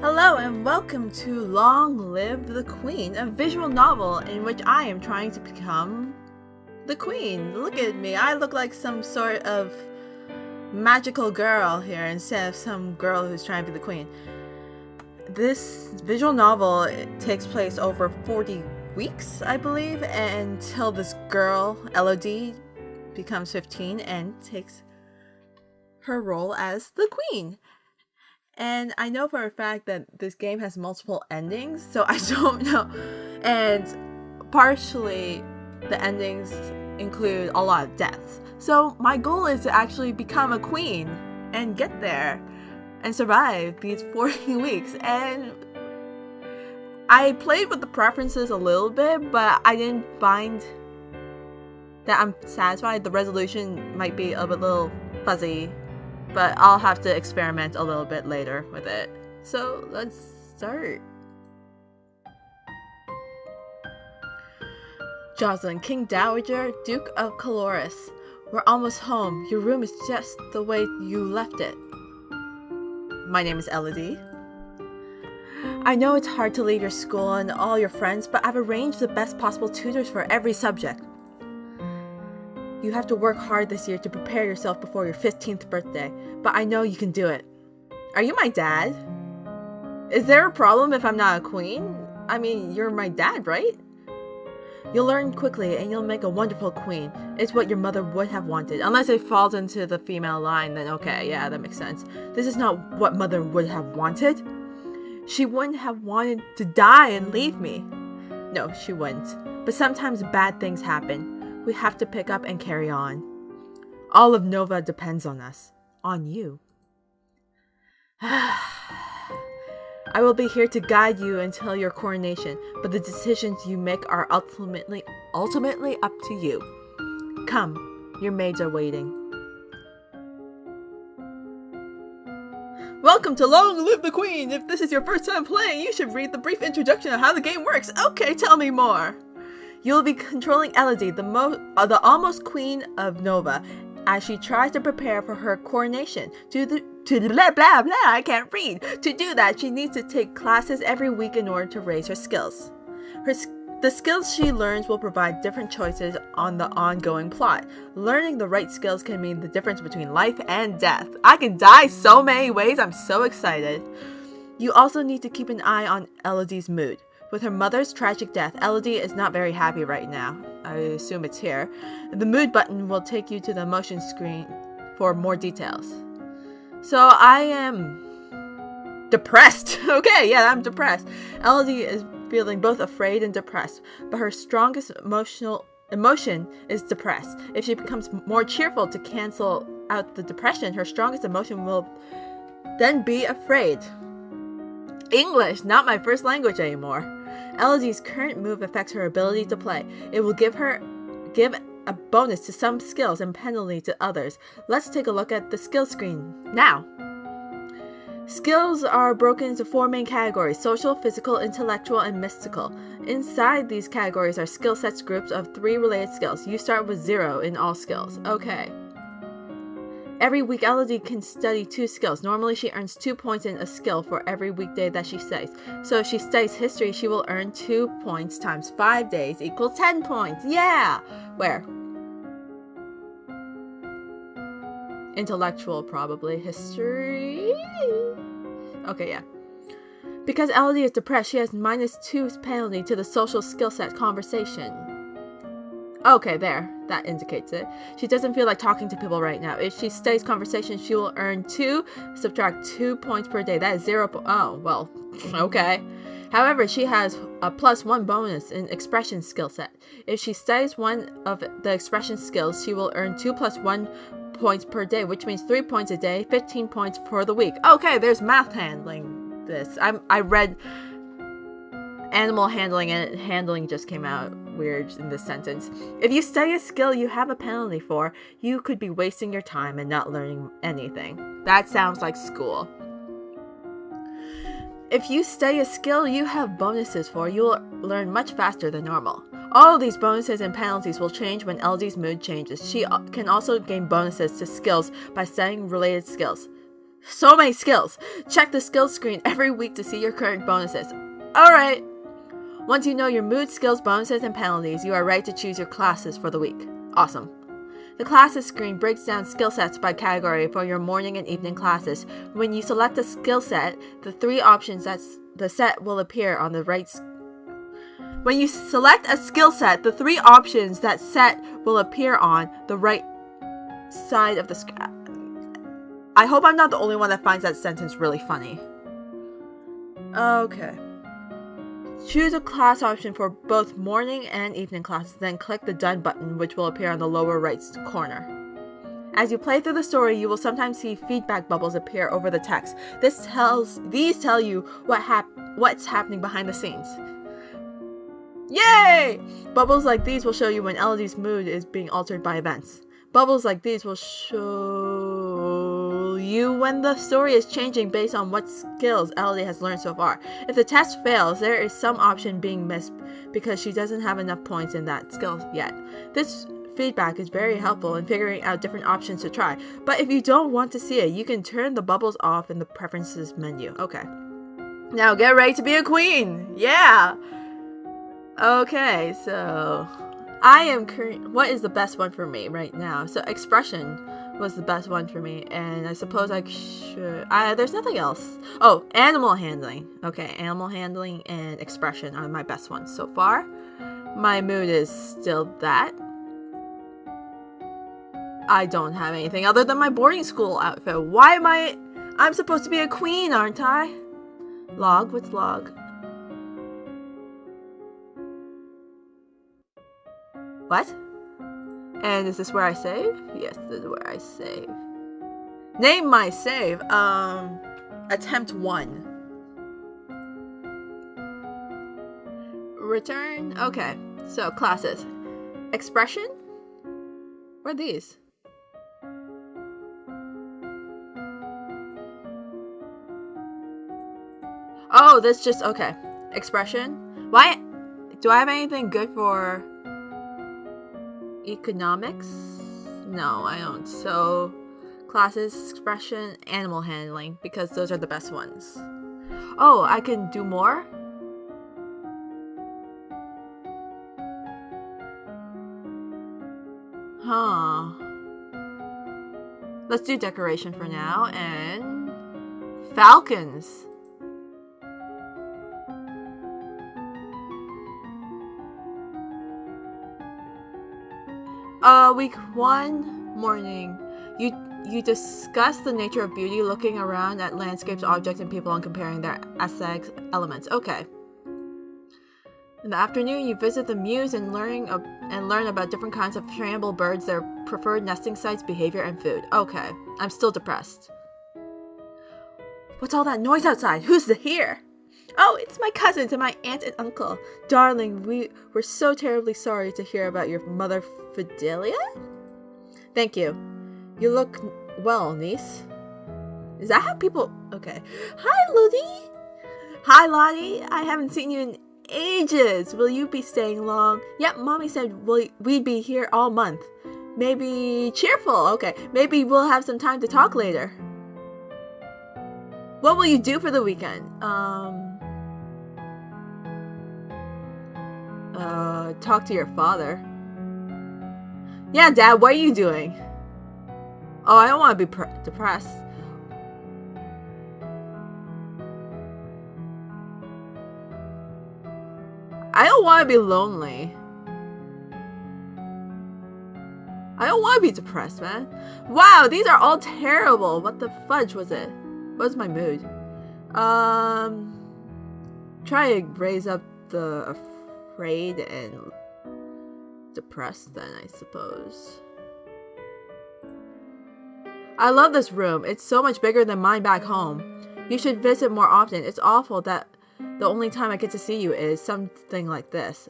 Hello and welcome to Long Live the Queen, a visual novel in which I am trying to become the queen. Look at me, I look like some sort of magical girl here instead of some girl who's trying to be the queen. This visual novel takes place over 40 weeks, I believe, until this girl, Elodie, becomes 15 and takes her role as the queen. And I know for a fact that this game has multiple endings, so I don't know. And partially, the endings include a lot of deaths. So my goal is to actually become a queen and get there and survive these 40 weeks. And I played with the preferences a little bit, but I didn't find that I'm satisfied. The resolution might be a little fuzzy, but I'll have to experiment a little bit later with it. So let's start. Jocelyn, King Dowager, Duke of Caloris. We're almost home. Your room is just the way you left it. My name is Elodie. I know it's hard to leave your school and all your friends, but I've arranged the best possible tutors for every subject. You have to work hard this year to prepare yourself before your 15th birthday, but I know you can do it. Are you my dad? Is there a problem if I'm not a queen? I mean, you're my dad, right? You'll learn quickly and you'll make a wonderful queen. It's what your mother would have wanted. Unless it falls into the female line, then okay, yeah, that makes sense. This is not what mother would have wanted. She wouldn't have wanted to die and leave me. No, she wouldn't. But sometimes bad things happen. We have to pick up and carry on. All of Nova depends on us. On you. I will be here to guide you until your coronation, but the decisions you make are ultimately up to you. Come, your maids are waiting. Welcome to Long Live the Queen! If this is your first time playing, you should read the brief introduction of how the game works. Okay, tell me more! You'll be controlling Elodie, the almost queen of Nova, as she tries to prepare for her coronation. To blah blah blah, I can't read. To do that, she needs to take classes every week in order to raise her skills. The skills she learns will provide different choices on the ongoing plot. Learning the right skills can mean the difference between life and death. I can die so many ways, I'm so excited. You also need to keep an eye on Elodie's mood. With her mother's tragic death, Elodie is not very happy right now. I assume it's here. The mood button will take you to the emotion screen for more details. So I am depressed. Okay, yeah, I'm depressed. Elodie is feeling both afraid and depressed, but her strongest emotion is depressed. If she becomes more cheerful to cancel out the depression, her strongest emotion will then be afraid. English, not my first language anymore. Elodie's current move affects her ability to play. It will give a bonus to some skills and penalty to others. Let's take a look at the skill screen now. Skills are broken into 4 main categories: social, physical, intellectual, and mystical. Inside these categories are skill sets groups of 3 related skills. You start with 0 in all skills. Okay. Every week, Elodie can study 2 skills. Normally, she earns 2 points in a skill for every weekday that she studies. So if she studies history, she will earn 2 points times 5 days equals 10 points. Yeah! Where? Intellectual, probably. History? Okay, yeah. Because Elodie is depressed, she has -2 penalty to the social skill set conversation. Okay, there. That indicates it. She doesn't feel like talking to people right now. If she studies conversation, she will earn 2, subtract 2 points per day. That is 0. Oh, well, okay. However, she has a +1 bonus in expression skill set. If she studies one of the expression skills, she will earn 2 + 1 points per day, which means 3 points a day, 15 points for the week. Okay, there's math handling this. I read animal handling, and handling just came out weird in this sentence. If you study a skill you have a penalty for, you could be wasting your time and not learning anything. That sounds like school. If you study a skill you have bonuses for, you will learn much faster than normal. All of these bonuses and penalties will change when Elodie's mood changes. She can also gain bonuses to skills by studying related skills. So many skills. Check the skills screen every week to see your current bonuses. Alright. Once you know your mood, skills, bonuses, and penalties, you are ready to choose your classes for the week. Awesome. The classes screen breaks down skill sets by category for your morning and evening classes. When you select a skill set, the three options that the set will appear on the right. When you select a skill set, the three options that set will appear on the right side of the screen. I hope I'm not the only one that finds that sentence really funny. Okay. Choose a class option for both morning and evening classes, then click the Done button, which will appear on the lower right corner. As you play through the story, you will sometimes see feedback bubbles appear over the text. These tell you what's happening behind the scenes. Yay! Bubbles like these will show you when Elodie's mood is being altered by events. Bubbles like these will show you when the story is changing based on what skills Elodie has learned so far. If the test fails, there is some option being missed because she doesn't have enough points in that skill yet. This feedback is very helpful in figuring out different options to try, but if you don't want to see it, you can turn the bubbles off in the preferences menu. Okay. Now get ready to be a queen! Yeah! Okay, so I am what is the best one for me right now? So expression was the best one for me, and I suppose I should. There's nothing else. Oh, animal handling. Okay, animal handling and expression are my best ones so far. My mood is still that. I don't have anything other than my boarding school outfit. Why am I'm supposed to be a queen, aren't I? Log? What's log? What? And is this where I save? Yes, this is where I save. Name my save. Attempt 1. Return. Okay, so classes. Expression? What are these? Oh, that's just, okay. Expression. Why? Do I have anything good for economics? No, I don't. So, classes, expression, animal handling, because those are the best ones. Oh, I can do more? Huh. Let's do decoration for now, and falcons. Week 1, morning. You discuss the nature of beauty, looking around at landscapes, objects, and people and comparing their aesthetic elements. Okay. In the afternoon, you visit the muse and learn about different kinds of trainable birds, their preferred nesting sites, behavior, and food. Okay. I'm still depressed. What's all that noise outside? Who's here? Oh, it's my cousins and my aunt and uncle. Darling, we're so terribly sorry to hear about your mother, Fidelia? Thank you. You look well, niece. Is that how people... Okay. Hi, Lottie. Hi, Lottie. I haven't seen you in ages. Will you be staying long? Yep, Mommy said we'd be here all month. Maybe cheerful. Okay. Maybe we'll have some time to talk later. What will you do for the weekend? Talk to your father. Yeah, Dad, what are you doing? Oh, I don't want to be depressed. I don't want to be lonely. I don't want to be depressed, man. Wow, these are all terrible. What the fudge was it? What's my mood? Try to raise up the afraid and depressed then, I suppose. I love this room. It's so much bigger than mine back home. You should visit more often. It's awful that the only time I get to see you is something like this.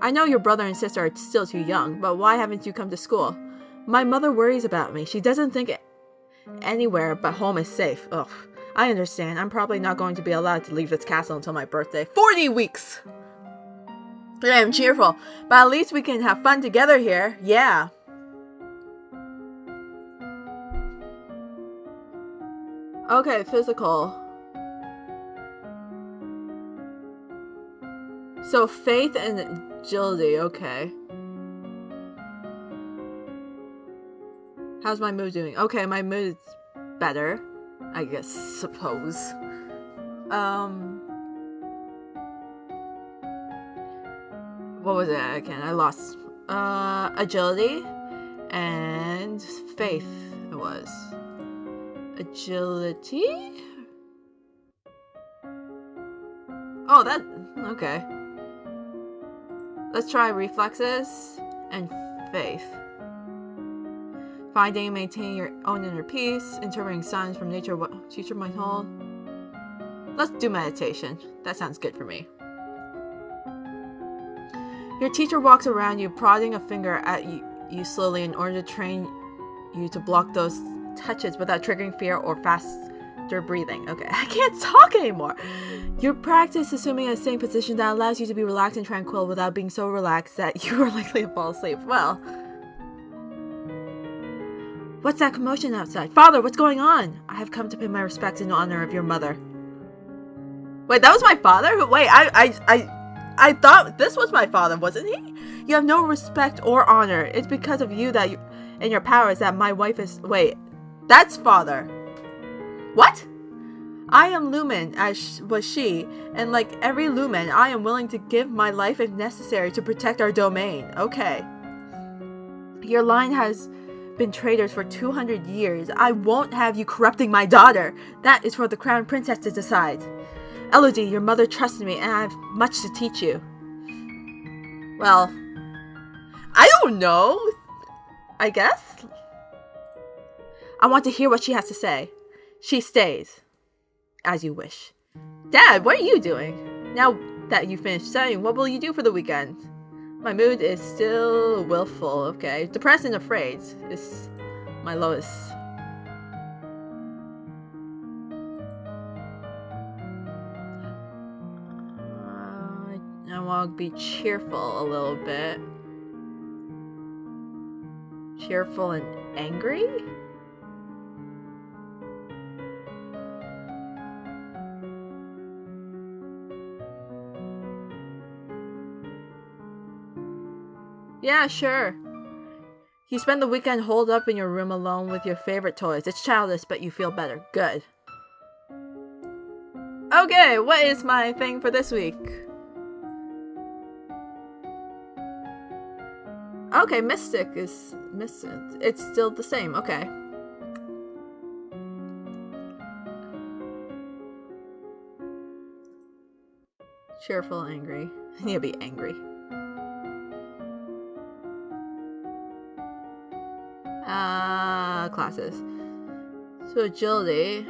I know your brother and sister are still too young, but why haven't you come to school? My mother worries about me. She doesn't think anywhere but home is safe. Ugh. I understand. I'm probably not going to be allowed to leave this castle until my birthday. 40 weeks! I am cheerful, but at least we can have fun together here. Yeah. Okay, physical. So faith and agility, okay. How's my mood doing? Okay, my mood is better, I guess, suppose. What was it again? I lost. Agility and faith it was. Agility? Oh, that... okay. Let's try reflexes and faith. Finding and maintaining your own inner peace, interpreting signs from nature, what teacher might hold. Let's do meditation. That sounds good for me. Your teacher walks around you, prodding a finger at you slowly in order to train you to block those touches without triggering fear or faster breathing. Okay, I can't talk anymore. Your practice assuming a sitting position that allows you to be relaxed and tranquil without being so relaxed that you are likely to fall asleep. Well, what's that commotion outside? Father, what's going on? I have come to pay my respects in honor of your mother. Wait, that was my father? Wait, I thought this was my father, wasn't he? You have no respect or honor. It's because of you that and your powers that my wife is... Wait, that's father. What? I am Lumen, as was she, and like every Lumen, I am willing to give my life if necessary to protect our domain. Okay. Your line has been traitors for 200 years. I won't have you corrupting my daughter. That is for the crown princess to decide. Elodie, your mother trusted me, and I have much to teach you. Well, I don't know. I guess? I want to hear what she has to say. She stays. As you wish. Dad, what are you doing? Now that you finished studying, what will you do for the weekend? My mood is still willful, okay? Depressed and afraid is my lowest. I want to be cheerful a little bit. Cheerful and angry? Yeah, sure. You spend the weekend holed up in your room alone with your favorite toys. It's childish, but you feel better. Good. Okay, what is my thing for this week? Okay, Mystic is... It's still the same, okay. Cheerful, angry. I need to be angry. Classes. So agility.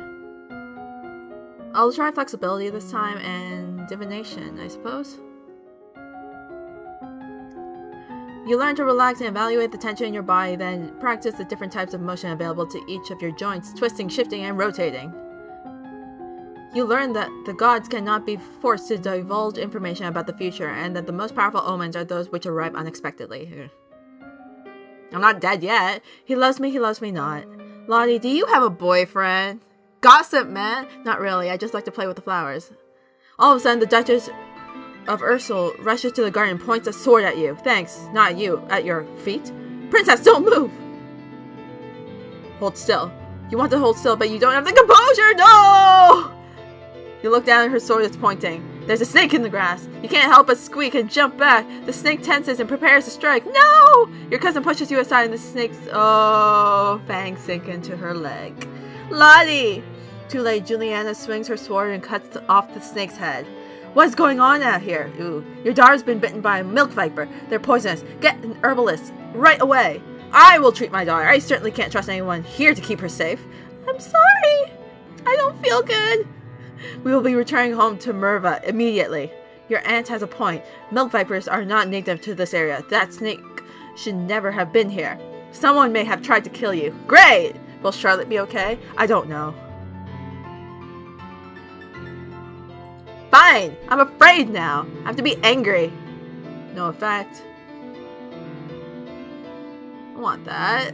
I'll try flexibility this time and divination, I suppose. You learn to relax and evaluate the tension in your body, then practice the different types of motion available to each of your joints, twisting, shifting, and rotating. You learn that the gods cannot be forced to divulge information about the future, and that the most powerful omens are those which arrive unexpectedly. I'm not dead yet. He loves me not. Lottie, do you have a boyfriend? Gossip, man! Not really, I just like to play with the flowers. All of a sudden, the Duchess of Ursul rushes to the garden and points a sword at you. Thanks, not at you, at your feet. Princess, don't move! Hold still. You want to hold still, but you don't have the composure! No! You look down and her sword is pointing. There's a snake in the grass. You can't help but squeak and jump back. The snake tenses and prepares to strike. No! Your cousin pushes you aside and the snake's fangs sink into her leg. Lottie! Too late, Juliana swings her sword and cuts off the snake's head. What's going on out here? Ooh, your daughter's been bitten by a milk viper. They're poisonous. Get an herbalist right away. I will treat my daughter. I certainly can't trust anyone here to keep her safe. I'm sorry. I don't feel good. We will be returning home to Merva immediately. Your aunt has a point. Milk vipers are not native to this area. That snake should never have been here. Someone may have tried to kill you. Great! Will Charlotte be okay? I don't know. Fine! I'm afraid now. I have to be angry. No effect. I want that.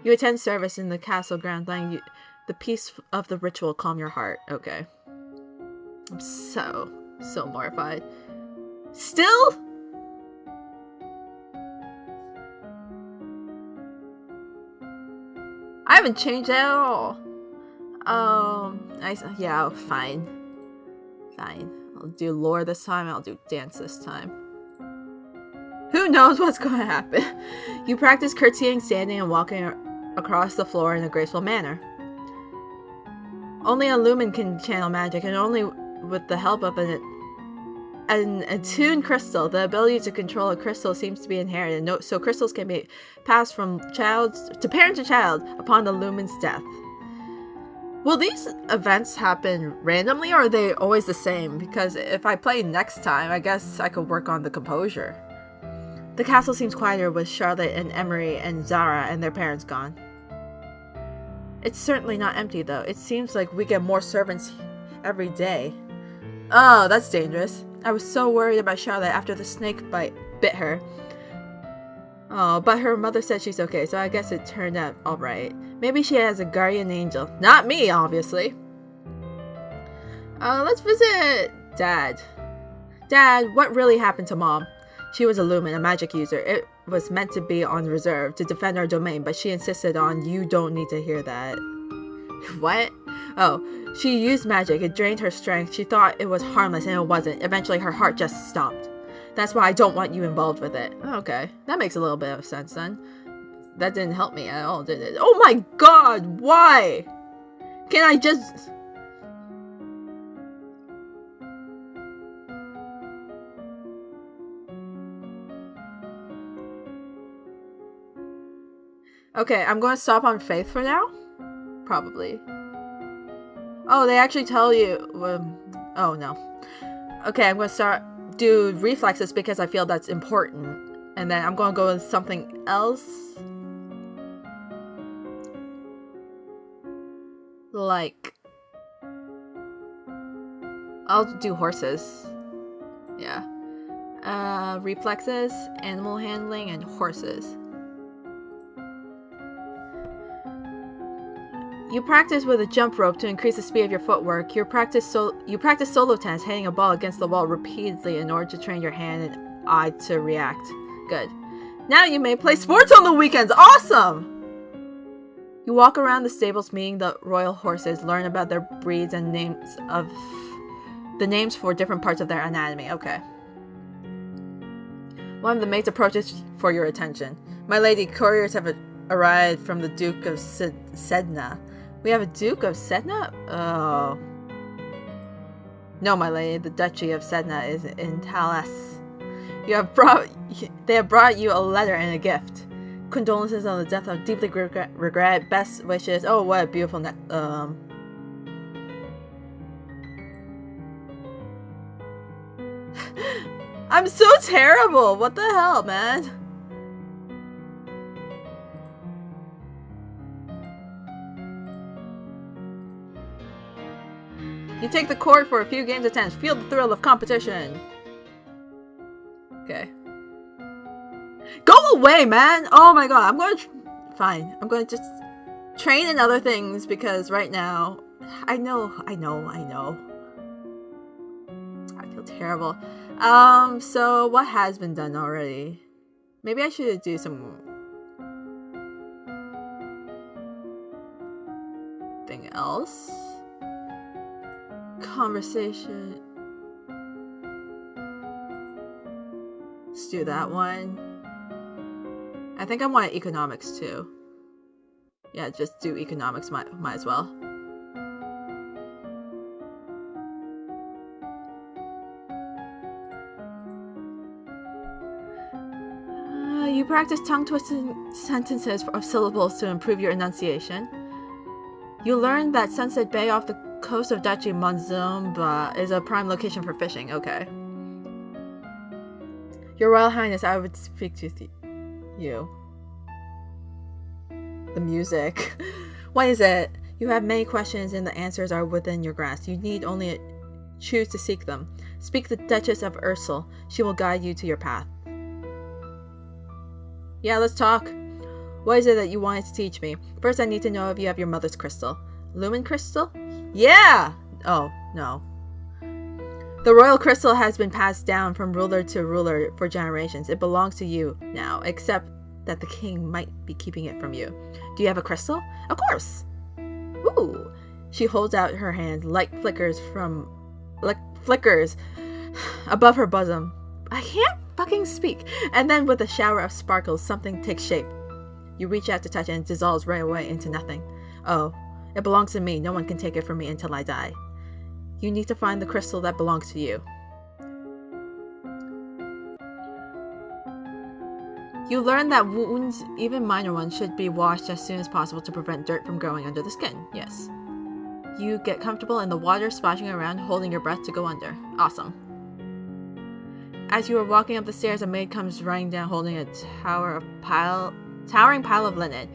You attend service in the castle ground, letting the peace of the ritual calm your heart. Okay. I'm so mortified. Still? I haven't changed at all. Yeah, fine. Fine. I'll do lore this time, I'll do dance this time. Who knows what's going to happen? You practice curtsying, standing, and walking across the floor in a graceful manner. Only a lumen can channel magic, and only with the help of an attuned crystal. The ability to control a crystal seems to be inherited, so crystals can be passed from parent to child upon the lumen's death. Will these events happen randomly, or are they always the same? Because if I play next time, I guess I could work on the composure. The castle seems quieter with Charlotte and Emery and Zara and their parents gone. It's certainly not empty, though. It seems like we get more servants every day. Oh, that's dangerous. I was so worried about Charlotte after the snake bit her. Oh, but her mother said she's okay, so I guess it turned out alright. Maybe she has a guardian angel. Not me, obviously. Let's visit Dad. Dad, what really happened to Mom? She was a lumen, a magic user. It was meant to be on reserve to defend our domain, but she insisted on, you don't need to hear that. What? Oh, she used magic. It drained her strength. She thought it was harmless, and it wasn't. Eventually, her heart just stopped. That's why I don't want you involved with it. Okay, that makes a little bit of sense then. That didn't help me at all, did it? Oh my god, why? Can I just... Okay, I'm going to stop on Faith for now. Probably. Oh, they actually tell you... oh, no. Okay, I'm going to do reflexes because I feel that's important. And then I'm going to go with something else. Like... I'll do horses. Yeah. Reflexes, animal handling, and horses. You practice with a jump rope to increase the speed of your footwork. You practice solo tennis, hitting a ball against the wall repeatedly in order to train your hand and eye to react. Good. Now you may play sports on the weekends. Awesome! You walk around the stables meeting the royal horses, learn about their breeds and names for different parts of their anatomy. Okay. One of the maids approaches for your attention. My lady, couriers have arrived from the Duke of Sedna. We have a Duke of Sedna? Oh. No, my lady, the Duchy of Sedna is in Talas. They have brought you a letter and a gift. Condolences on the death of deeply regret, best wishes. Oh, what a beautiful I'm so terrible! What the hell, man? You take the court for a few games of tennis. Feel the thrill of competition. Okay. Go away, man! Oh my god, I'm going to... Fine. I'm going to just train in other things because right now... I know. I feel terrible. So what has been done already? Maybe I should do some... thing else? Conversation. Let's do that one. I think I want economics too. Yeah, just do economics, might as well. You practice tongue-twisting sentences of syllables to improve your enunciation. You learn that Sunset Bay off the coast of Duchy Monzumba is a prime location for fishing. Okay. Your Royal Highness, I would speak to you. The music. What is it? You have many questions and the answers are within your grasp. You need only choose to seek them. Speak the Duchess of Ursel. She will guide you to your path. Yeah, let's talk. What is it that you wanted to teach me? First, I need to know if you have your mother's crystal. Lumen crystal? Yeah! Oh, no. The royal crystal has been passed down from ruler to ruler for generations. It belongs to you now, except that the king might be keeping it from you. Do you have a crystal? Of course! Ooh! She holds out her hand, light flickers above her bosom. I can't fucking speak! And then with a shower of sparkles, something takes shape. You reach out to touch it and it dissolves right away into nothing. Oh, it belongs to me. No one can take it from me until I die. You need to find the crystal that belongs to you. You learn that wounds, even minor ones, should be washed as soon as possible to prevent dirt from growing under the skin. Yes. You get comfortable in the water, splashing around, holding your breath to go under. Awesome. As you are walking up the stairs, a maid comes running down holding a towering pile of linen.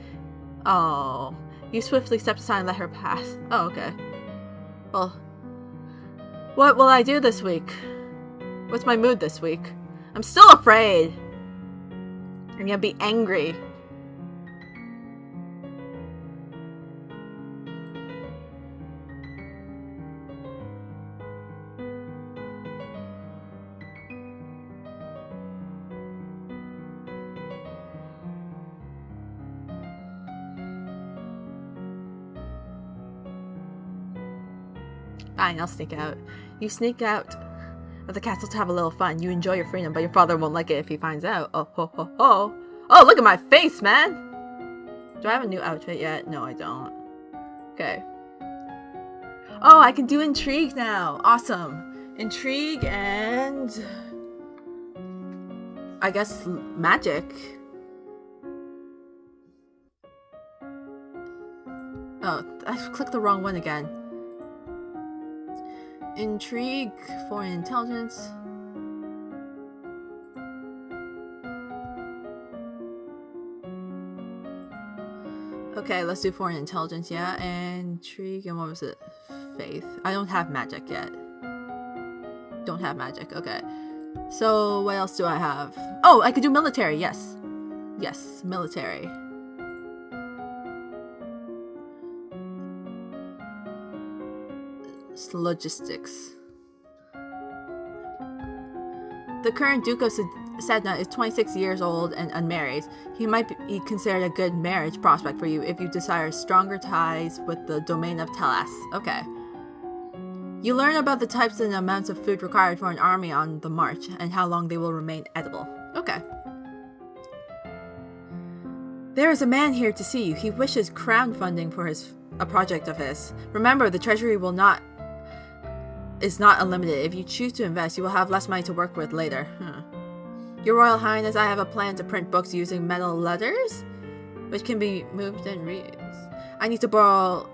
Oh. You swiftly step aside and let her pass. Oh, okay. Well, what will I do this week? What's my mood this week? I'm still afraid. I'm gonna be angry. Fine, I'll sneak out. You sneak out of the castle to have a little fun. You enjoy your freedom, but your father won't like it if he finds out. Oh, ho, ho, ho. Oh, look at my face, man! Do I have a new outfit yet? No, I don't. Okay. Oh, I can do intrigue now. Awesome. Intrigue and... I guess magic. Oh, I clicked the wrong one again. Intrigue, foreign intelligence. Okay, let's do foreign intelligence, yeah. And intrigue, and what was it? Faith. I don't have magic yet. Don't have magic, okay. So, what else do I have? Oh, I could do military, yes. Yes, military. Logistics. The current Duke of Sedna is 26 years old and unmarried. He might be considered a good marriage prospect for you if you desire stronger ties with the domain of Telas. Okay. You learn about the types and amounts of food required for an army on the march and how long they will remain edible. Okay. There is a man here to see you. He wishes crown funding for a project of his. Remember, the treasury is not unlimited. If you choose to invest, you will have less money to work with later. Your Royal Highness, I have a plan to print books using metal letters, which can be moved and reused. I need to borrow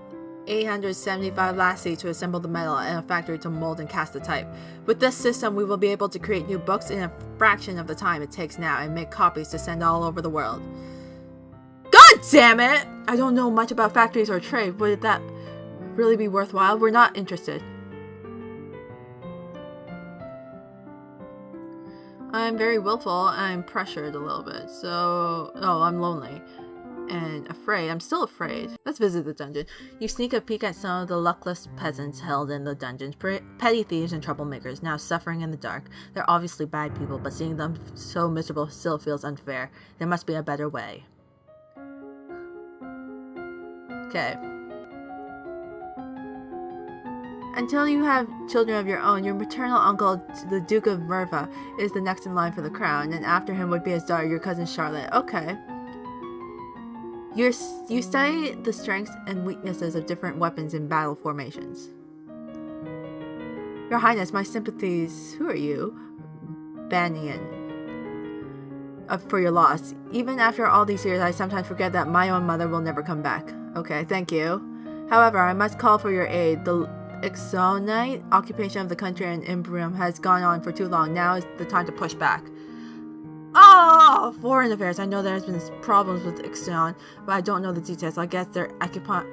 875 lassie to assemble the metal and a factory to mold and cast the type. With this system, we will be able to create new books in a fraction of the time it takes now and make copies to send all over the world. God damn it! I don't know much about factories or trade. Would that really be worthwhile? We're not interested. I'm very willful, and I'm pressured a little bit, so... Oh, I'm lonely. And afraid. I'm still afraid. Let's visit the dungeon. You sneak a peek at some of the luckless peasants held in the dungeons. Petty thieves and troublemakers, now suffering in the dark. They're obviously bad people, but seeing them so miserable still feels unfair. There must be a better way. Okay. Until you have children of your own, your maternal uncle, the Duke of Merva, is the next in line for the crown, and after him would be his daughter, your cousin Charlotte. Okay. You study the strengths and weaknesses of different weapons in battle formations. Your Highness, my sympathies... Who are you? Banian. For your loss. Even after all these years, I sometimes forget that my own mother will never come back. Okay, thank you. However, I must call for your aid. The Ixonite occupation of the country in Imbrium has gone on for too long. Now is the time to push back. Oh, foreign affairs. I know there's been problems with Ixon, but I don't know the details. I guess they're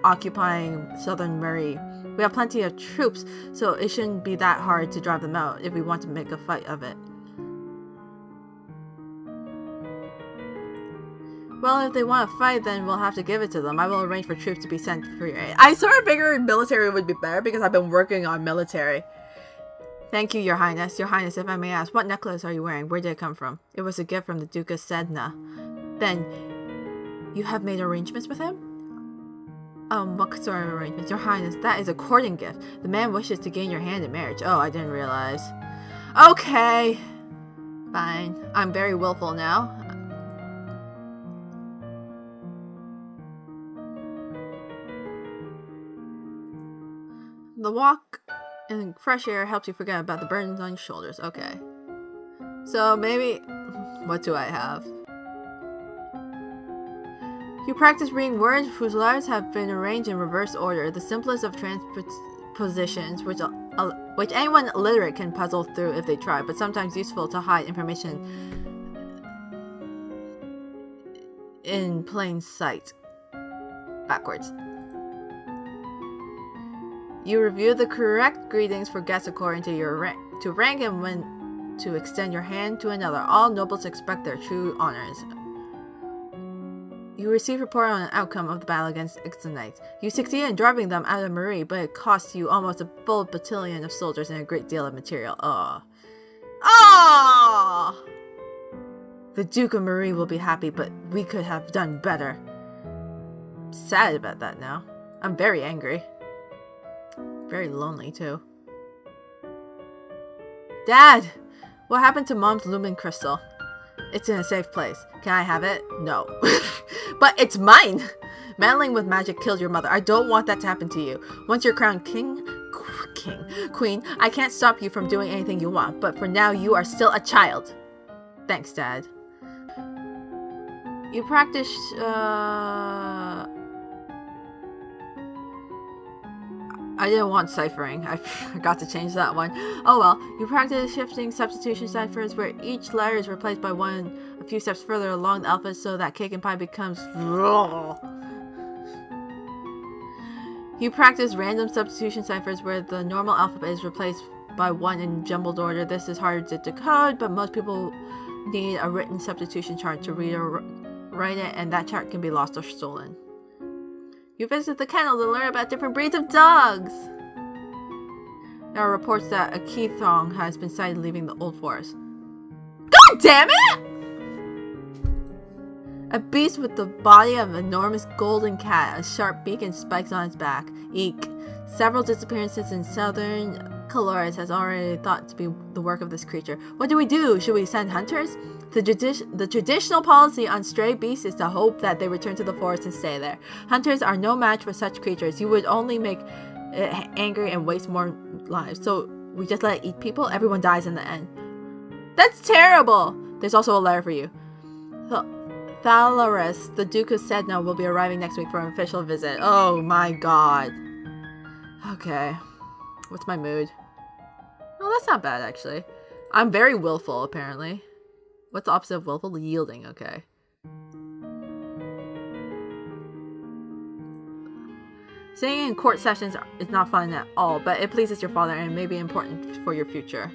occupying southern Murray. We have plenty of troops, so it shouldn't be that hard to drive them out if we want to make a fight of it. Well, if they want to fight, then we'll have to give it to them. I will arrange for troops to be sent for your aid. I sort of figured military would be better because I've been working on military. Thank you, Your Highness. Your Highness, if I may ask, what necklace are you wearing? Where did it come from? It was a gift from the Duke of Sedna. Then, you have made arrangements with him? What sort of arrangements? Your Highness, that is a courting gift. The man wishes to gain your hand in marriage. Oh, I didn't realize. Okay. Fine. I'm very willful now. The walk in fresh air helps you forget about the burdens on your shoulders. Okay. So maybe... What do I have? You practice reading words whose letters have been arranged in reverse order, the simplest of transpositions, which anyone illiterate can puzzle through if they try, but sometimes useful to hide information in plain sight. Backwards. You review the correct greetings for guests according to your rank and when to extend your hand to another. All nobles expect their true honors. You receive report on the outcome of the battle against Ixonites. You succeed in driving them out of Marie, but it costs you almost a full battalion of soldiers and a great deal of material. The Duke of Marie will be happy, but we could have done better. I'm sad about that now. I'm very angry. Very lonely, too. Dad! What happened to Mom's lumen crystal? It's in a safe place. Can I have it? No. But it's mine! Meddling with magic killed your mother. I don't want that to happen to you. Once you're crowned queen, I can't stop you from doing anything you want, but for now you are still a child. Thanks, Dad. You practice, I didn't want ciphering. I forgot to change that one. Oh well. You practice shifting substitution ciphers where each letter is replaced by one a few steps further along the alphabet so that cake and pie becomes raw. You practice random substitution ciphers where the normal alphabet is replaced by one in jumbled order. This is harder to decode, but most people need a written substitution chart to read or write it, and that chart can be lost or stolen. You visit the kennel to learn about different breeds of dogs. There are reports that a Keithong has been sighted leaving the old forest. God damn it! A beast with the body of an enormous golden cat, a sharp beak and spikes on its back. Eek. Several disappearances in southern Colores has already thought to be the work of this creature. What do we do? Should we send hunters? The traditional policy on stray beasts is to hope that they return to the forest and stay there. Hunters are no match for such creatures. You would only make it angry and waste more lives. So we just let it eat people? Everyone dies in the end. That's terrible! There's also a letter for you. Thalaris, the Duke of Sedna, will be arriving next week for an official visit. Oh my god. Okay. What's my mood? Oh, that's not bad, actually. I'm very willful, apparently. What's the opposite of willful? Yielding, okay. Singing in court sessions is not fun at all, but it pleases your father and may be important for your future.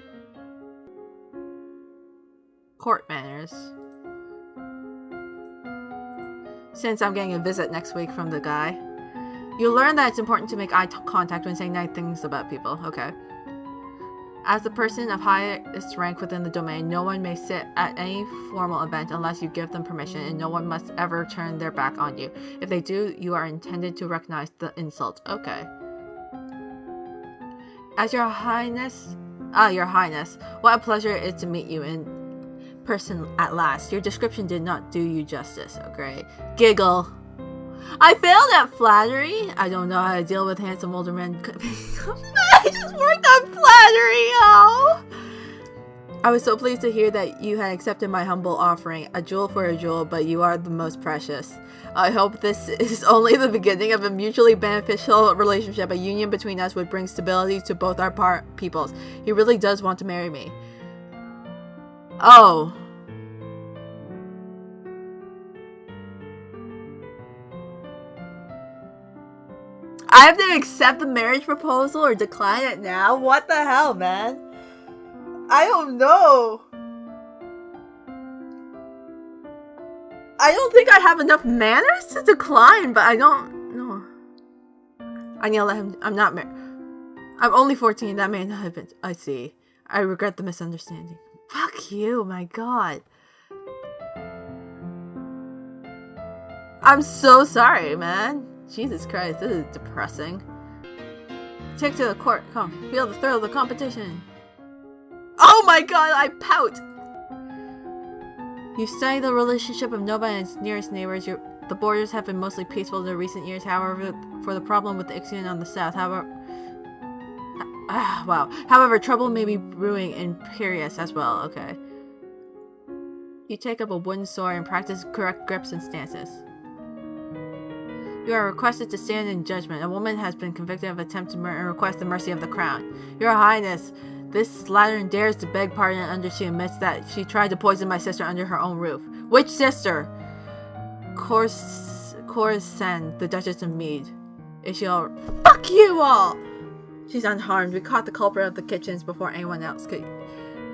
Court manners. Since I'm getting a visit next week from the guy. You'll learn that it's important to make eye contact when saying nice things about people. Okay. As the person of highest rank within the domain, no one may sit at any formal event unless you give them permission, and no one must ever turn their back on you. If they do, you are intended to recognize the insult. Okay. As your highness, what a pleasure it is to meet you in person at last. Your description did not do you justice. Oh, great. Giggle. I failed at flattery. I don't know how to deal with handsome older men. I just worked on flattery, oh! I was so pleased to hear that you had accepted my humble offering. A jewel for a jewel, but you are the most precious. I hope this is only the beginning of a mutually beneficial relationship. A union between us would bring stability to both our peoples. He really does want to marry me. Oh. I have to accept the marriage proposal or decline it now? What the hell, man? I don't know. I don't think I have enough manners to decline, but I don't know. I need to let him. I'm not married. I'm only 14. That may not have been. I see. I regret the misunderstanding. Fuck you, my god. I'm so sorry, man. Jesus Christ, this is depressing. Take to the court. Come, feel the thrill of the competition. Oh my god, I pout. You study the relationship of Nova and its nearest neighbors. The borders have been mostly peaceful in the recent years, however, for the problem with the Ixion on the south. However, trouble may be brewing in Piraeus as well. Okay. You take up a wooden sword and practice correct grips and stances. You are requested to stand in judgment. A woman has been convicted of attempted murder and requests the mercy of the crown. Your Highness, this slattern dares to beg pardon under she admits that she tried to poison my sister under her own roof. Which sister? Corisande, the Duchess of Mead. Is she all... Fuck you all! She's unharmed. We caught the culprit of the kitchens before anyone else could.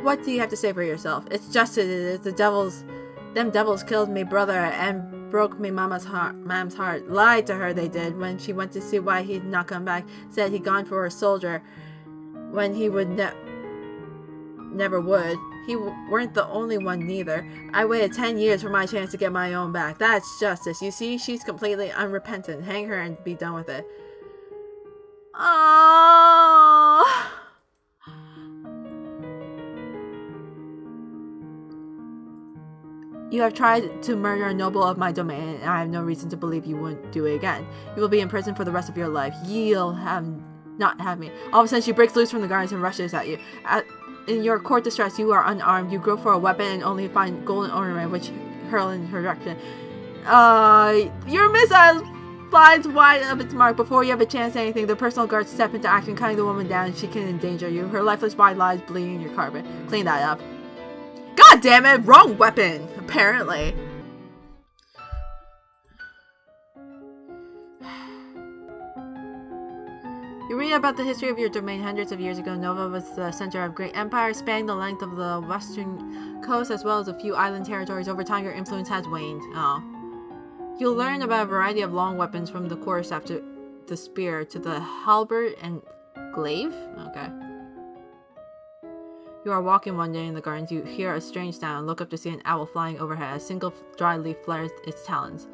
What do you have to say for yourself? It's just it is. The devils... Them devils killed me brother and broke me mam's heart. Lied to her they did when she went to see why he'd not come back. Said he'd gone for a soldier when he would never would. He weren't the only one neither. I waited 10 years for my chance to get my own back. That's justice. You see, she's completely unrepentant. Hang her and be done with it. Oh. You have tried to murder a noble of my domain, and I have no reason to believe you wouldn't do it again. You will be in prison for the rest of your life. You'll not have me. All of a sudden, she breaks loose from the guards and rushes at you. In your court distress, you are unarmed. You grope for a weapon and only find golden ornament, which hurl in her direction. Your missile flies wide of its mark. Before you have a chance at anything, the personal guards step into action, cutting the woman down. She can endanger you. Her lifeless body lies bleeding in your carpet. Clean that up. God damn it! Wrong weapon, apparently. You read about the history of your domain hundreds of years ago. Nova was the center of great empire, spanning the length of the western coast as well as a few island territories. Over time, your influence has waned. Oh. You'll learn about a variety of long weapons from the quarterstaff to the spear to the halberd and glaive. Okay. You are walking one day in the gardens. You hear a strange sound and look up to see an owl flying overhead. A single dry leaf flares its talons.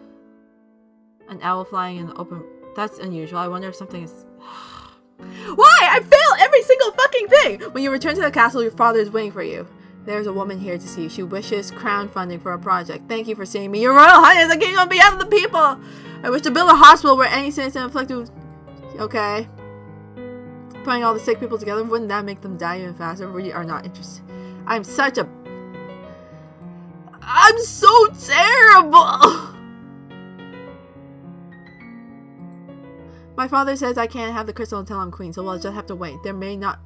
An owl flying in the open... That's unusual. I wonder if something is... Why? I fail every single fucking thing! When you return to the castle, your father is waiting for you. There's a woman here to see you. She wishes crown funding for a project. Thank you for seeing me. Your Royal Highness, the king on behalf of the people! I wish to build a hospital where any citizen afflicted with... Okay. Putting all the sick people together, wouldn't that make them die even faster? We are not interested. I'm so terrible! My father says I can't have the crystal until I'm queen, so we'll just have to wait. There may not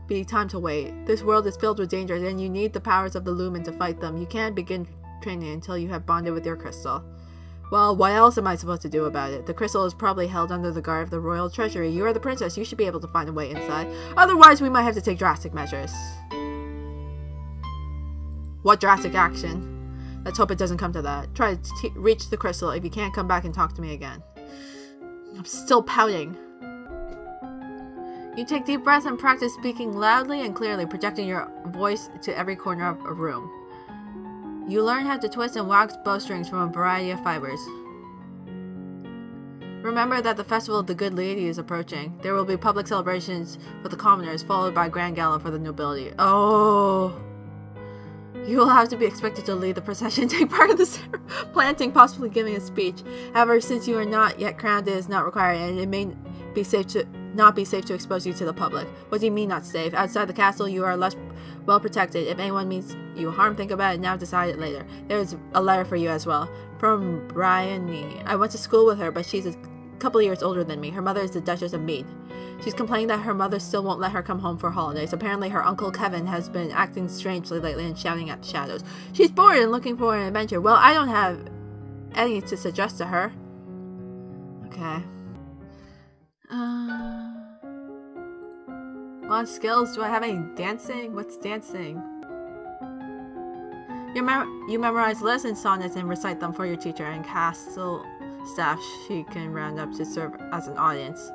be time to wait. This world is filled with dangers, and you need the powers of the Lumen to fight them. You can't begin training until you have bonded with your crystal. Well, what else am I supposed to do about it? The crystal is probably held under the guard of the royal treasury. You are the princess. You should be able to find a way inside. Otherwise, we might have to take drastic measures. What drastic action? Let's hope it doesn't come to that. Try to reach the crystal. If you can't, come back and talk to me again. I'm still pouting. You take deep breaths and practice speaking loudly and clearly, projecting your voice to every corner of a room. You learn how to twist and wax bowstrings from a variety of fibers. Remember that the festival of the Good Lady is approaching. There will be public celebrations for the commoners, followed by a grand gala for the nobility. Oh! You will have to be expected to lead the procession, take part in the planting, possibly giving a speech. However, since you are not yet crowned, it is not required, and it may not be safe to expose you to the public. What do you mean not safe? Outside the castle, you are less well protected. If anyone means you harm, think about it now, decide it later. There is a letter for you as well. From Bryony. I went to school with her, but she's a couple of years older than me. Her mother is the Duchess of Mead. She's complaining that her mother still won't let her come home for holidays. Apparently her uncle Kevin has been acting strangely lately and shouting at the shadows. She's bored and looking for an adventure. Well, I don't have any to suggest to her. Okay. What skills? Do I have any dancing? What's dancing? You memorize lists and sonnets and recite them for your teacher and castle staff she can round up to serve as an audience.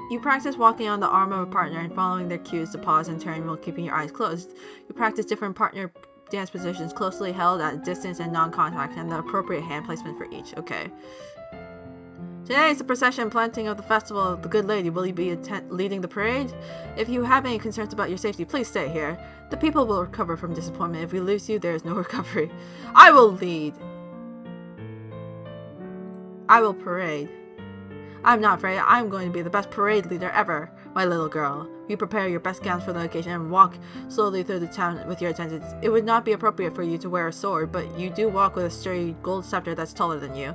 You practice walking on the arm of a partner and following their cues to pause and turn while keeping your eyes closed. You practice different partner dance positions closely held at a distance and non-contact, and the appropriate hand placement for each. Okay. Today is the procession planting of the Festival of the Good Lady. Will you be leading the parade? If you have any concerns about your safety, please stay here. The people will recover from disappointment. If we lose you, there is no recovery. I will lead. I will parade. I'm not afraid. I'm going to be the best parade leader ever, my little girl. You prepare your best gowns for the occasion and walk slowly through the town with your attendants. It would not be appropriate for you to wear a sword, but you do walk with a sturdy gold scepter that's taller than you.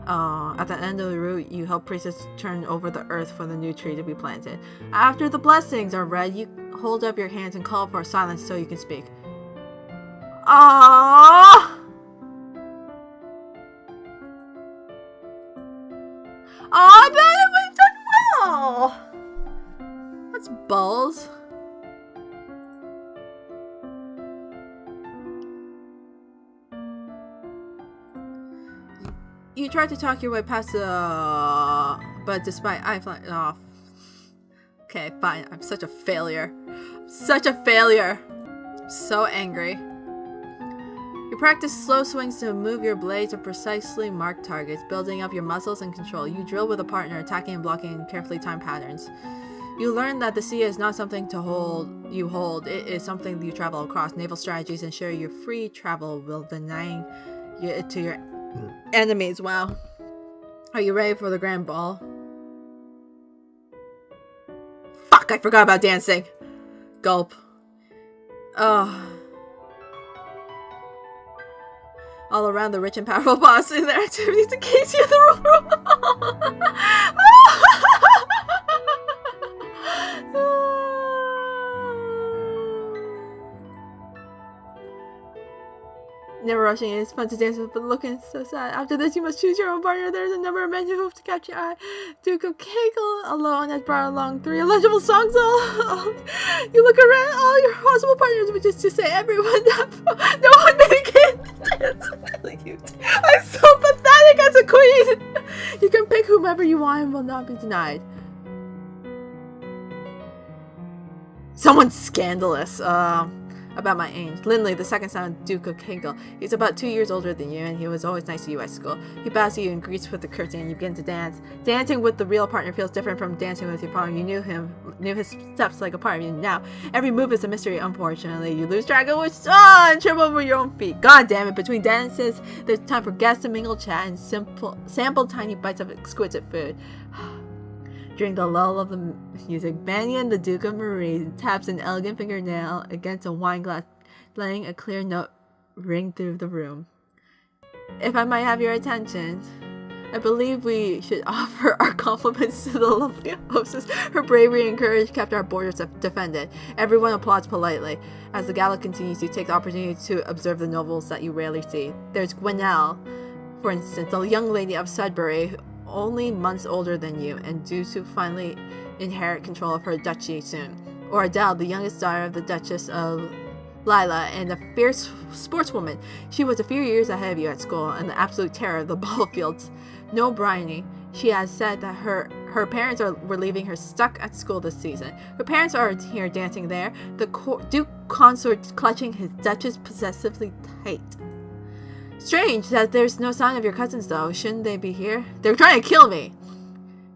At the end of the route, you help priestess turn over the earth for the new tree to be planted. After the blessings are read, you hold up your hands and call for silence so you can speak. Aww! Oh, I bet we've done well! That's balls. You tried to talk your way past the... but despite oh. Okay, fine. I'm such a failure. Such a failure. I'm so angry. You practice slow swings to move your blade to precisely marked targets, building up your muscles and control. You drill with a partner, attacking and blocking in carefully timed patterns. You learn that the sea is not something to hold. It is something you travel across. Naval strategies ensure your free travel while denying it to your enemies. Wow. Are you ready for the grand ball? Fuck, I forgot about dancing. Gulp. Ugh. All around the rich and powerful boss in their activities in case you're the rule. Never rushing in. It's fun to dance with, but looking so sad. After this, you must choose your own partner. There's a number of men who hope to catch your eye. Duke of Kegel alone has brought along 3 illegible songs. You look around all your possible partners, which is to say everyone. No one made it dance. I'm so pathetic as a queen. You can pick whomever you want and will not be denied. Someone's scandalous. About my age. Lindley, the second son of Duke of Kegel. He's about 2 years older than you, and he was always nice to you at school. He bows to you and greets with the curtsy, and you begin to dance. Dancing with the real partner feels different from dancing with your partner. You knew his steps like a part of you. Now, every move is a mystery, unfortunately. You lose track of which and trip over your own feet. God damn it, between dances, there's time for guests to mingle, chat, and sample tiny bites of exquisite food. During the lull of the music, Banyan, the Duke of Marie, taps an elegant fingernail against a wine glass, letting a clear note ring through the room. If I might have your attention, I believe we should offer our compliments to the lovely hostess. Her bravery and courage kept our borders defended. Everyone applauds politely. As the gala continues, you take the opportunity to observe the nobles that you rarely see. There's Gwenelle, for instance, a young lady of Sudbury, only months older than you and due to finally inherit control of her duchy soon. Or Adele, the youngest daughter of the Duchess of Lila and a fierce sportswoman. She was a few years ahead of you at school and the absolute terror of the ball fields. No Bryony. She has said that her parents were leaving her stuck at school this season. Her parents are here dancing there, the Duke consort clutching his Duchess possessively tight. Strange that there's no sign of your cousins, though. Shouldn't they be here? They're trying to kill me!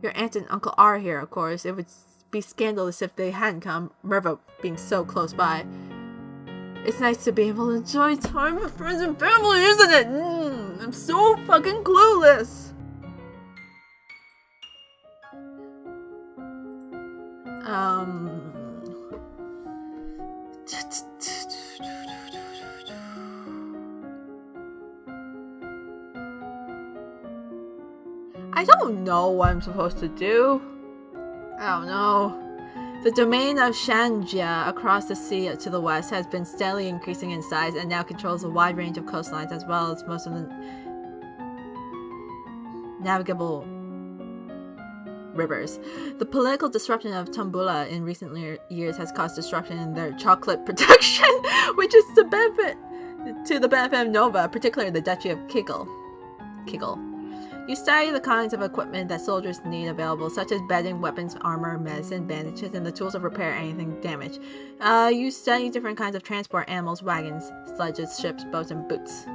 Your aunt and uncle are here, of course. It would be scandalous if they hadn't come, Merva being so close by. It's nice to be able to enjoy time with friends and family, isn't it? I'm so fucking clueless! I don't know what I'm supposed to do. I don't know. The domain of Shanjia across the sea to the west has been steadily increasing in size and now controls a wide range of coastlines as well as most of the navigable rivers. The political disruption of Tambula in recent years has caused disruption in their chocolate production, which is to the benefit of Nova, particularly the Duchy of Kigel. You study the kinds of equipment that soldiers need available, such as bedding, weapons, armor, medicine, bandages, and the tools of repair anything damaged. You study different kinds of transport animals, wagons, sledges, ships, boats, and boots.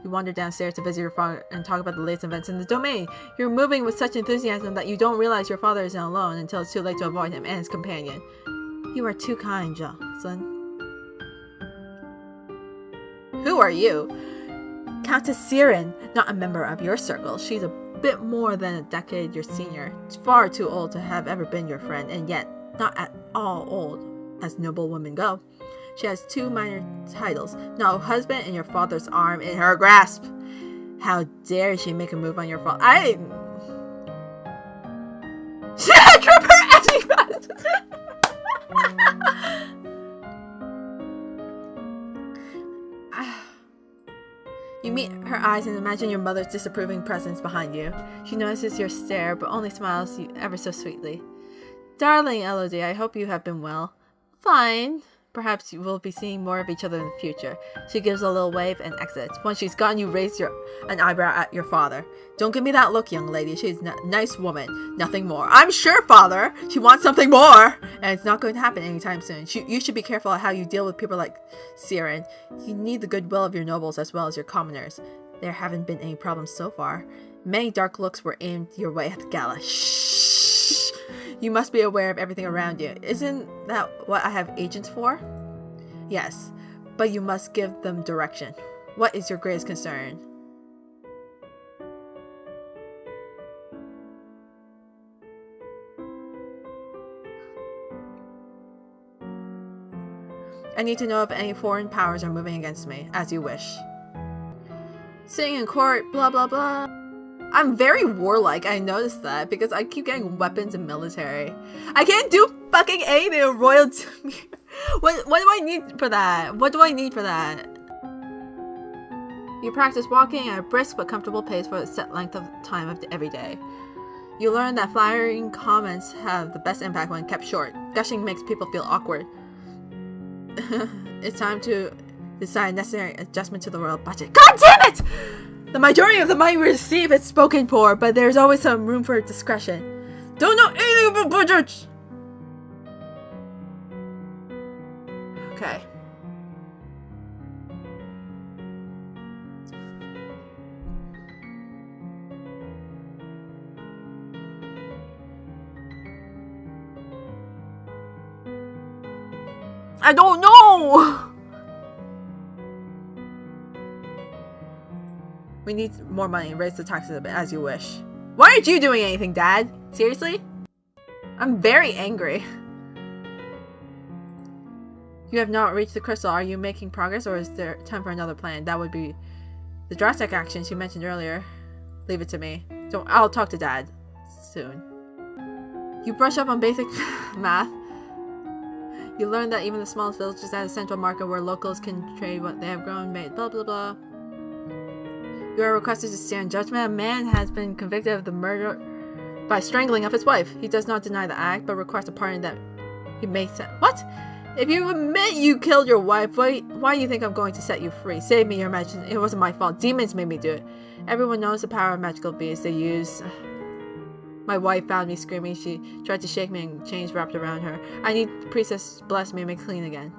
You wander downstairs to visit your father and talk about the latest events in the domain. You're moving with such enthusiasm that you don't realize your father isn't alone until it's too late to avoid him and his companion. You are too kind, Jocelyn. Who are you? Countess Siren, not a member of your circle. She's a bit more than a decade your senior. She's far too old to have ever been your friend, and yet not at all old, as noble women go. She has 2 minor titles, no husband, and your father's arm in her grasp. How dare she make a move on your father? Trip her acting fast! You meet her eyes and imagine your mother's disapproving presence behind you. She notices your stare, but only smiles you ever so sweetly. Darling Elodie, I hope you have been well. Fine. Perhaps you will be seeing more of each other in the future. She gives a little wave and exits. Once she's gone, you raise an eyebrow at your father. Don't give me that look, young lady. She's a nice woman. Nothing more. I'm sure, father, she wants something more. And it's not going to happen anytime soon. You should be careful how you deal with people like Siren. You need the goodwill of your nobles as well as your commoners. There haven't been any problems so far. Many dark looks were aimed your way at the gala. Shh! You must be aware of everything around you. Isn't that what I have agents for? Yes, but you must give them direction. What is your greatest concern? I need to know if any foreign powers are moving against me, as you wish. Sitting in court, blah blah blah. I'm very warlike, I noticed that, because I keep getting weapons and military. I can't do fucking anything royal to me. What do I need for that? What do I need for that? You practice walking at a brisk but comfortable pace for a set length of time of every day. You learn that flattering comments have the best impact when kept short. Gushing makes people feel awkward. It's time to decide necessary adjustment to the royal budget. God damn it! The majority of the money we receive is spoken for, but there's always some room for discretion. Don't know anything about budgets! Okay. I don't know! We need more money. Raise the taxes a bit, as you wish. Why aren't you doing anything, Dad? Seriously? I'm very angry. You have not reached the crystal. Are you making progress, or is there time for another plan? That would be the drastic actions you mentioned earlier. Leave it to me. I'll talk to Dad soon. You brush up on basic math. You learn that even the smallest villages have a central market where locals can trade what they have grown, made, blah blah blah. You are requested to stand judgment. A man has been convicted of the murder by strangling of his wife. He does not deny the act, but requests a pardon that he may set. What? If you admit you killed your wife, why do you think I'm going to set you free? Save me, your majesty. It wasn't my fault. Demons made me do it. Everyone knows the power of magical beasts they use. My wife found me screaming. She tried to shake me and chains wrapped around her. I need the priestess bless me and make clean again.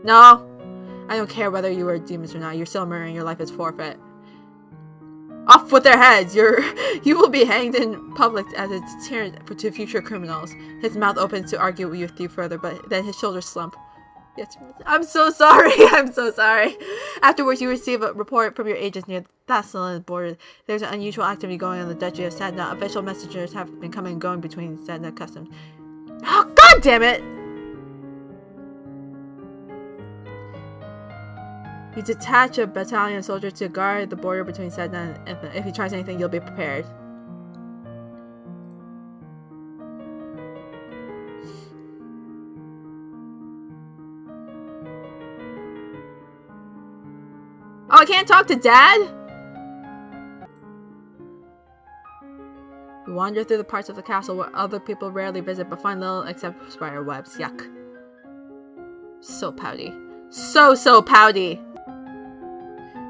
No! I don't care whether you were demons or not. You're still murdering. Your life is forfeit. Off with their heads! You will be hanged in public as a deterrent to future criminals. His mouth opens to argue with you further, but then his shoulders slump. Yes, I'm so sorry. I'm so sorry. Afterwards, you receive a report from your agents near the Thassalan border. There's an unusual activity going on in the Duchy of Sedna. Official messengers have been coming and going between Sedna customs. Oh, God damn it! You detach a battalion of soldiers to guard the border between Sedna and Ithna. If he tries anything, you'll be prepared. Oh, I can't talk to Dad? You wander through the parts of the castle where other people rarely visit but find little except spider webs. Yuck. So pouty. So pouty!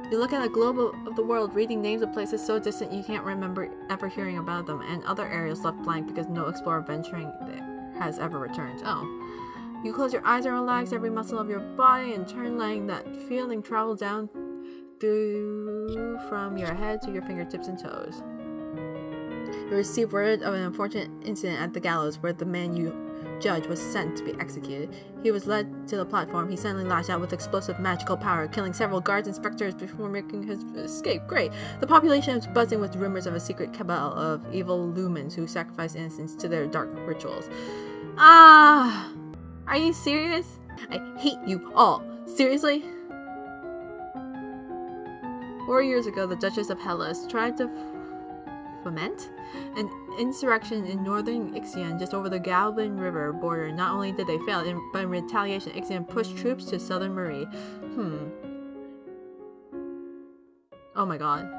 You look at a globe of the world, reading names of places so distant you can't remember ever hearing about them, and other areas left blank because no explorer venturing there has ever returned. Oh. You close your eyes and relax every muscle of your body and turn, letting that feeling travel down through from your head to your fingertips and toes. You receive word of an unfortunate incident at the gallows where the man you judge was sent to be executed. He was led to the platform. He suddenly lashed out with explosive magical power, killing several guards and spectators before making his escape. Great! The population is buzzing with rumors of a secret cabal of evil lumens who sacrifice innocents to their dark rituals. Ah! Are you serious? I hate you all. Seriously? 4 years ago, the Duchess of Hellas tried to foment an insurrection in northern Ixion, just over the Galban River border. Not only did they fail, but in retaliation, Ixion pushed troops to southern Marie. Oh my god.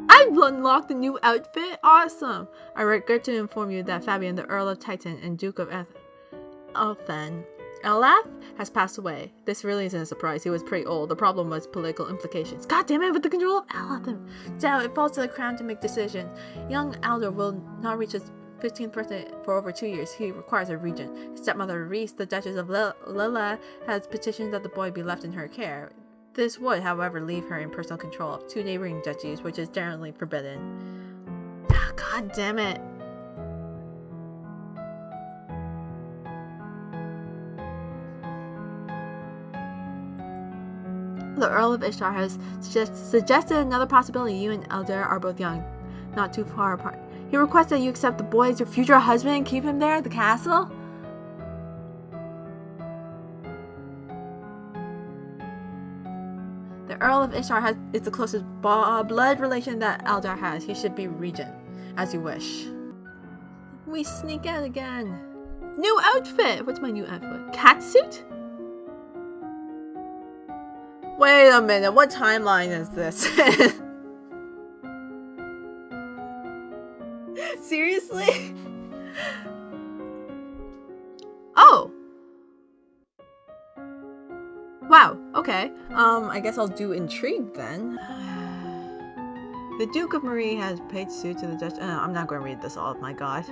I've unlocked a new outfit? Awesome! I regret to inform you that Fabian, the Earl of Titan and Duke of Elath has passed away. This really isn't a surprise. He was pretty old. The problem was political implications. God damn it, with the control of Elath! Now it falls to the crown to make decisions. Young Alder will not reach his 15th birthday for over 2 years. He requires a regent. His stepmother, Reese, the Duchess of Lilla, has petitioned that the boy be left in her care. This would, however, leave her in personal control of 2 neighboring duchies, which is generally forbidden. Ah, God damn it. The Earl of Ishtar has suggested another possibility. You and Elder are both young, not too far apart. He requests that you accept the boy as your future husband and keep him there at the castle? The Earl of Ishtar is the closest blood relation that Eldar has. He should be regent, as you wish. We sneak out again. New outfit! What's my new outfit? Catsuit? Wait a minute, what timeline is this? Seriously? Oh! Wow, okay. I guess I'll do Intrigue then. The Duke of Marie has paid suit to the Dutch. I'm not going to read this all, my god.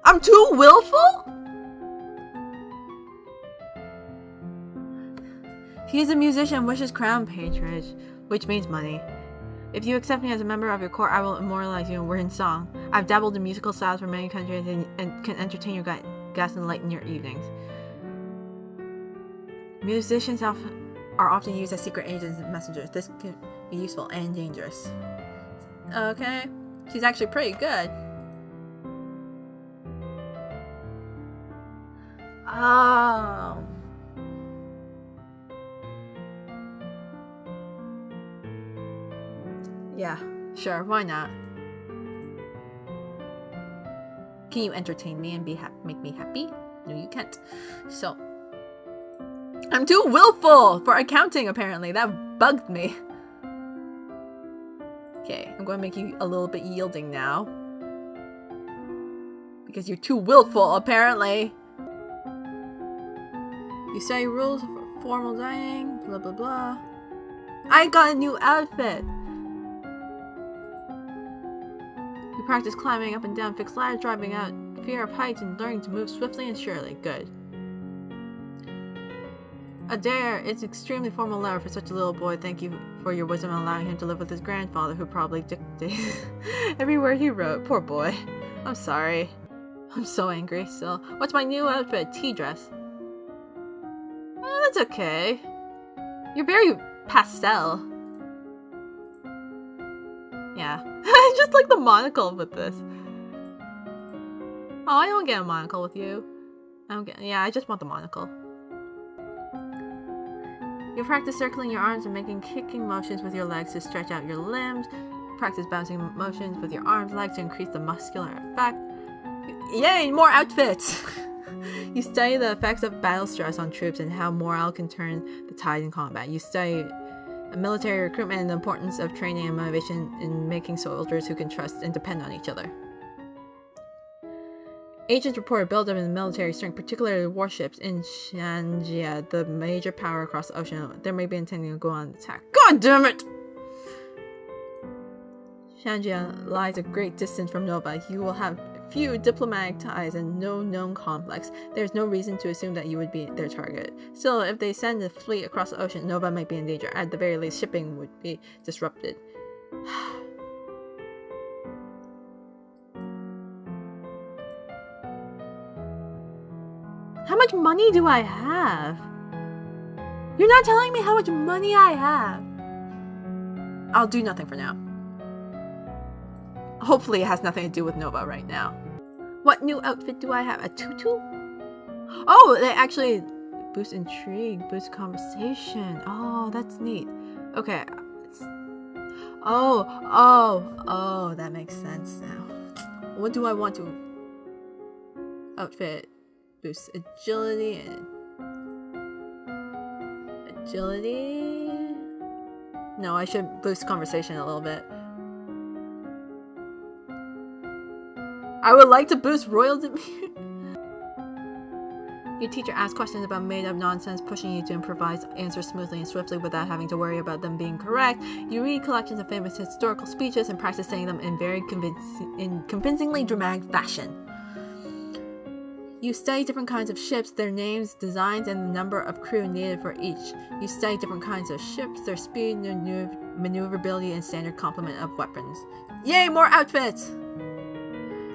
I'm too willful? He is a musician, wishes crown patronage, which means money. If you accept me as a member of your court, I will immortalize you in word and song. I've dabbled in musical styles from many countries and can entertain your guests and lighten your evenings. Musicians are often used as secret agents and messengers. This can be useful and dangerous. Okay. She's actually pretty good. Oh. Yeah, sure, why not? Can you entertain me and make me happy? No, you can't. So, I'm too willful for accounting, apparently. That bugged me. Okay, I'm going to make you a little bit yielding now. Because you're too willful, apparently. You study rules for formal dining, blah blah blah. I got a new outfit! You practice climbing up and down fixed ladders, driving out fear of heights, and learning to move swiftly and surely. Good. Adair, it's extremely formal letter for such a little boy. Thank you for your wisdom in allowing him to live with his grandfather, who probably dictated every word he wrote. Poor boy. I'm sorry. I'm so angry still. What's my new outfit? Tea dress. That's okay. You're very pastel. Yeah. I just like the monocle with this. Oh, I don't get a monocle with you. I don't get. Yeah, I just want the monocle. You practice circling your arms and making kicking motions with your legs to stretch out your limbs. Practice bouncing motions with your arms and legs to increase the muscular effect. Yay, more outfits! You study the effects of battle stress on troops and how morale can turn the tide in combat. You study military recruitment and the importance of training and motivation in making soldiers who can trust and depend on each other. Agents report a buildup in military strength, particularly warships in Shanjia, the major power across the ocean. There may be intending to go on attack. God damn it! Shanjia lies a great distance from Nova. You will have few diplomatic ties and no known conflicts. There's no reason to assume that you would be their target. Still, if they send a fleet across the ocean, Nova might be in danger. At the very least, shipping would be disrupted. How much money do I have? You're not telling me how much money I have. I'll do nothing for now. Hopefully it has nothing to do with Nova right now. What new outfit do I have? A tutu? Oh, they actually boost intrigue, boost conversation. Oh, that's neat. Okay. Oh, that makes sense now. What do I want to outfit? Boost agility and agility. No, I should boost conversation a little bit. I would like to boost royal demeanor. Your teacher asks questions about made-up nonsense, pushing you to improvise answers smoothly and swiftly without having to worry about them being correct. You read collections of famous historical speeches and practice saying them in very convincingly dramatic fashion. You study different kinds of ships, their names, designs, and the number of crew needed for each. You study different kinds of ships, their speed, their maneuverability, and standard complement of weapons. Yay, more outfits!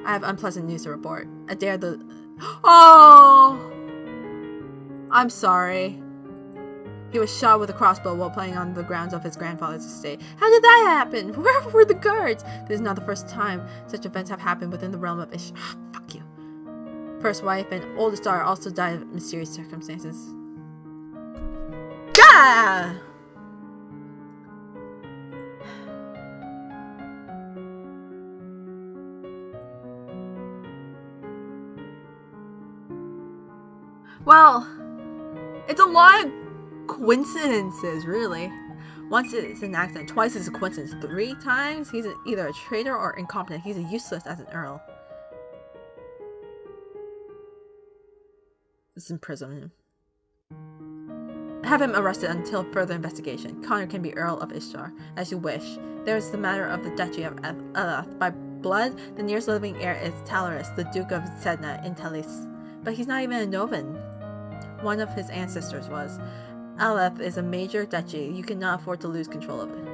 I have unpleasant news to report. Adair the... Oh! I'm sorry. He was shot with a crossbow while playing on the grounds of his grandfather's estate. How did that happen? Where were the guards? This is not the first time such events have happened within the realm of Ish... fuck you. First wife and oldest daughter also died of mysterious circumstances. Gah! Well, it's a lot of coincidences, really. Once it's an accident, twice it's a coincidence, 3 times he's either a traitor or incompetent. He's useless as an earl. Let's imprison him. Have him arrested until further investigation. Connor can be Earl of Ishtar, as you wish. There is the matter of the Duchy of Elath. By blood, the nearest living heir is Talaris, the Duke of Sedna in Talis. But he's not even a Novan. One of his ancestors was. Elath is a major duchy. You cannot afford to lose control of it.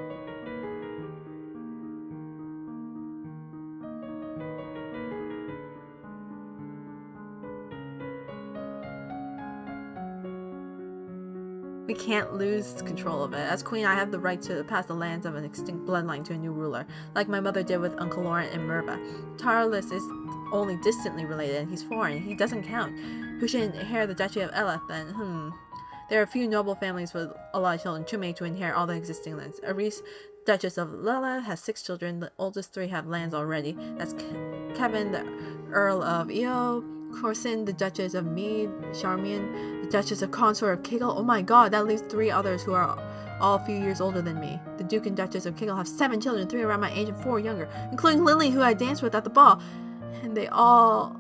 We can't lose control of it. As queen, I have the right to pass the lands of an extinct bloodline to a new ruler, like my mother did with Uncle Lauren and Merva. Talaris is only distantly related, and he's foreign. He doesn't count. Who should inherit the Duchy of Elath, then? There are a few noble families with a lot of children, too many to inherit all the existing lands. Aris, Duchess of Lela, has 6 children. The oldest 3 have lands already. That's Kevin, the Earl of Eo, Corsin, the Duchess of Mead, Charmian, the Duchess of Consort of Kiggle. Oh my god, that leaves 3 others who are all a few years older than me. The Duke and Duchess of Kiggle have 7 children, 3 around my age and 4 younger, including Lily, who I danced with at the ball. And they're all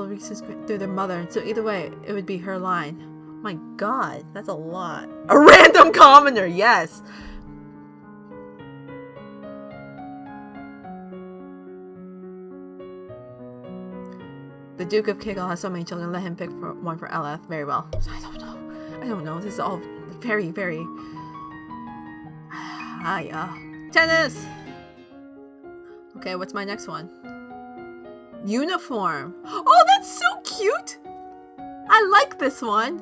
recent through their mother, so either way, it would be her line. Oh my god, that's a lot. A random commoner, yes! The Duke of Kiggle has so many children, let him pick one for Elath. Very well. I don't know. This is all very, very... Tennis! Okay, what's my next one? Uniform. Oh, that's so cute! I like this one.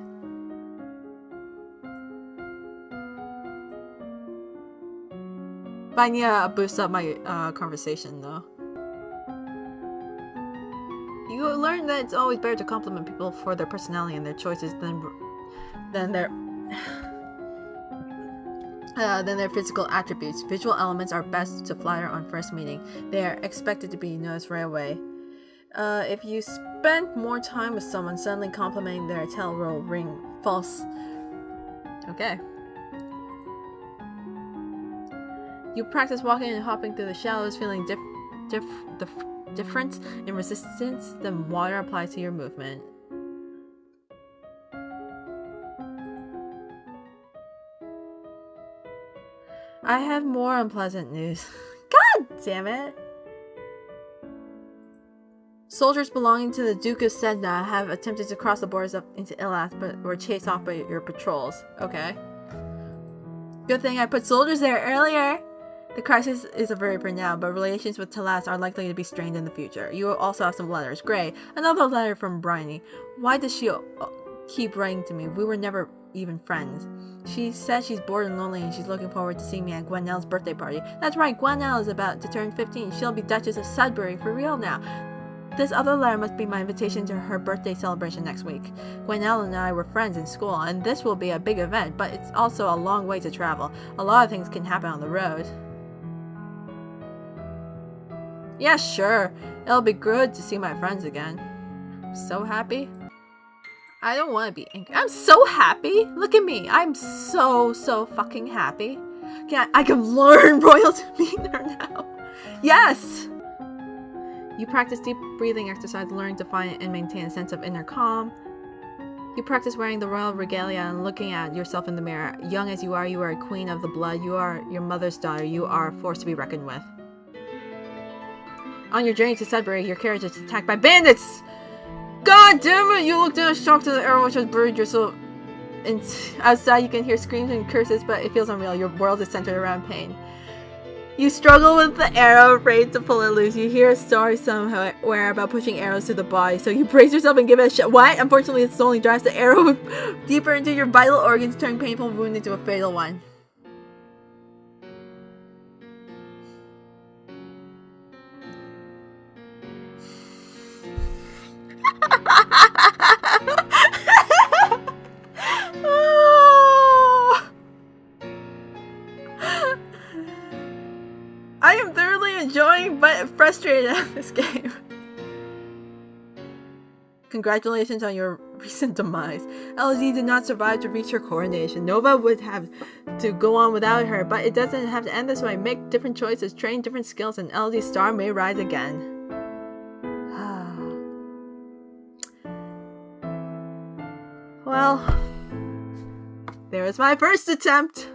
But I need to boost up my conversation, though. You learn that it's always better to compliment people for their personality and their choices than their... Then their physical attributes. Visual elements are best to flatter on first meeting. They are expected to be noticed right away. If you spend more time with someone, suddenly complimenting their tail will ring false. Okay. You practice walking and hopping through the shallows, feeling difference in resistance than water applies to your movement. I have more unpleasant news. God damn it! Soldiers belonging to the Duke of Sedna have attempted to cross the borders up into Elath, but were chased off by your patrols. Okay. Good thing I put soldiers there earlier! The crisis is averted for now, but relations with Talas are likely to be strained in the future. You will also have some letters. Gray, another letter from Bryony. Why does she keep writing to me? We were never even friends. She says she's bored and lonely and she's looking forward to seeing me at Gwenelle's birthday party. That's right, Gwenelle is about to turn 15. She'll be Duchess of Sudbury for real now. This other letter must be my invitation to her birthday celebration next week. Gwenelle and I were friends in school, and this will be a big event, but it's also a long way to travel. A lot of things can happen on the road. Yeah, sure. It'll be good to see my friends again. I'm so happy. I don't want to be angry. I'm so happy. Look at me. I'm so fucking happy. I can learn royal demeanor now. Yes! You practice deep breathing exercise, learning to find and maintain a sense of inner calm. You practice wearing the royal regalia and looking at yourself in the mirror. Young as you are a queen of the blood. You are your mother's daughter. You are a force to be reckoned with. On your journey to Sudbury, your carriage is attacked by bandits! God damn it! You looked in a shock to the arrow which has buried yourself. Outside you can hear screams and curses, but it feels unreal. Your world is centered around pain. You struggle with the arrow, afraid to pull it loose. You hear a story somewhere about pushing arrows to the body, so you brace yourself and give it a shot. What? Unfortunately, it only drives the arrow deeper into your vital organs, turning painful wound into a fatal one. I am thoroughly enjoying but frustrated at this game. Congratulations on your recent demise. LZ did not survive to reach her coronation. Nova would have to go on without her, but it doesn't have to end this way. Make different choices, train different skills, and LZ's star may rise again. Well, there was my first attempt.